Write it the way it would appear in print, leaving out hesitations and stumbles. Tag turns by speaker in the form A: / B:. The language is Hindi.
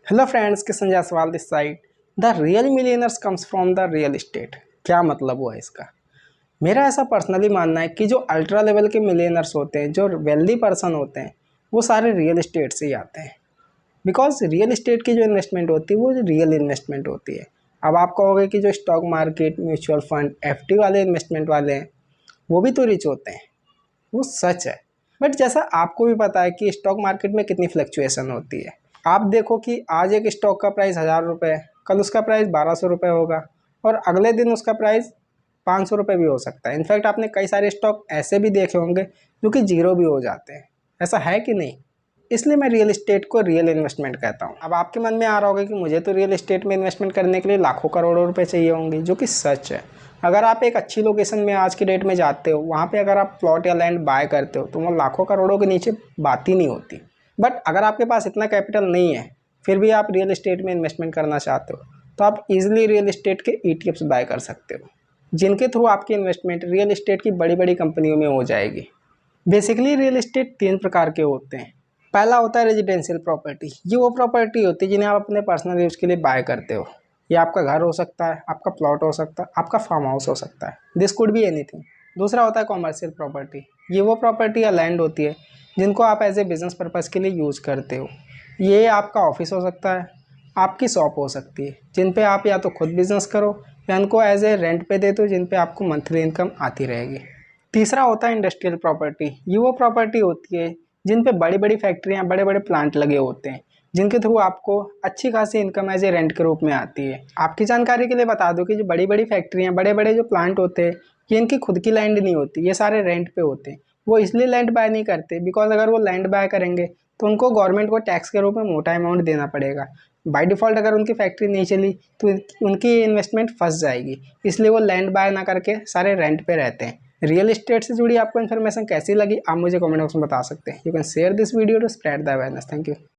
A: Hello friends, Kishan Jaiswal this side. The real millionaires comes from the real estate. क्या मतलब हुआ इसका? मेरा ऐसा पर्सनली मानना है कि जो अल्ट्रा लेवल के मिलियनर्स होते हैं, जो वेल्दी पर्सन होते हैं, वो सारे रियल एस्टेट से ही आते हैं। बिकॉज रियल एस्टेट की जो इन्वेस्टमेंट होती है वो रियल इन्वेस्टमेंट होती है। अब आप कहोगे कि जो stock market, mutual fund, FD वाले इन्वेस्टमेंट वाले हैं वो भी तो रिच होते हैं। वो सच है। बट जैसा आपको भी पता है कि स्टॉक मार्केट में कितनी फ्लक्चुएशन होती है। आप देखो कि आज एक स्टॉक का प्राइस 1000 रुपये है, कल उसका प्राइस 1200 रुपये होगा और अगले दिन उसका प्राइस 500 रुपये भी हो सकता है। इनफैक्ट आपने कई सारे स्टॉक ऐसे भी देखे होंगे जो कि जीरो भी हो जाते हैं। ऐसा है कि नहीं? इसलिए मैं रियल एस्टेट को रियल इन्वेस्टमेंट कहता हूँ। अब आपके मन में आ रहा होगा कि मुझे तो रियल एस्टेट में इन्वेस्टमेंट करने के लिए लाखों करोड़ों रुपए चाहिए होंगे, जो कि सच है। अगर आप एक अच्छी लोकेशन में आज की डेट में जाते हो, वहाँ पे अगर आप प्लॉट या लैंड बाय करते हो तो वो लाखों करोड़ों के नीचे बात ही नहीं होती। बट अगर आपके पास इतना कैपिटल नहीं है, फिर भी आप रियल एस्टेट में इन्वेस्टमेंट करना चाहते हो, तो आप इजीली रियल एस्टेट के ईटीएफ्स बाय कर सकते हो, जिनके थ्रू आपकी इन्वेस्टमेंट रियल एस्टेट की बड़ी बड़ी कंपनियों में हो जाएगी। बेसिकली रियल एस्टेट 3 प्रकार के होते हैं। पहला होता है रेजिडेंशियल प्रॉपर्टी। ये वो प्रॉपर्टी होती है जिन्हें आप अपने पर्सनल यूज़ के लिए बाय करते हो। ये आपका घर हो सकता है, आपका प्लॉट हो सकता है, आपका फार्म हाउस हो सकता है। This could be anything. दूसरा होता है कॉमर्शियल प्रॉपर्टी। ये वो प्रॉपर्टी या लैंड होती है जिनको आप एज ए बिजनेस पर्पज़ के लिए यूज़ करते हो। ये आपका ऑफिस हो सकता है, आपकी शॉप हो सकती है, जिन पे आप या तो खुद बिजनेस करो या इनको एज ए रेंट पे देते हो, जिन पे आपको मंथली इनकम आती रहेगी। तीसरा होता है इंडस्ट्रियल प्रॉपर्टी। ये वो प्रॉपर्टी होती है जिन पे बड़ी बड़ी फैक्ट्रियाँ, बड़े बड़े प्लांट लगे होते हैं, जिनके थ्रू आपको अच्छी खासी इनकम एज ए रेंट के रूप में आती है। आपकी जानकारी के लिए बता दो कि जो बड़ी बड़ी फैक्ट्रियाँ, बड़े बड़े जो प्लांट होते हैं, ये इनकी खुद की लैंड नहीं होती, ये सारे रेंट पे होते हैं। वो इसलिए लैंड बाय नहीं करते बिकॉज अगर वो लैंड बाय करेंगे तो उनको गवर्नमेंट को टैक्स के रूप में मोटा अमाउंट देना पड़ेगा। बाय डिफ़ॉल्ट अगर उनकी फैक्ट्री नहीं चली तो उनकी इन्वेस्टमेंट फंस जाएगी। इसलिए वो लैंड बाय ना करके सारे रेंट पे रहते हैं। रियल एस्टेट से जुड़ी आपको इन्फॉर्मेशन कैसी लगी, आप मुझे कमेंट बॉक्स में बता सकते हैं। You can share this video to spread the awareness. Thank you.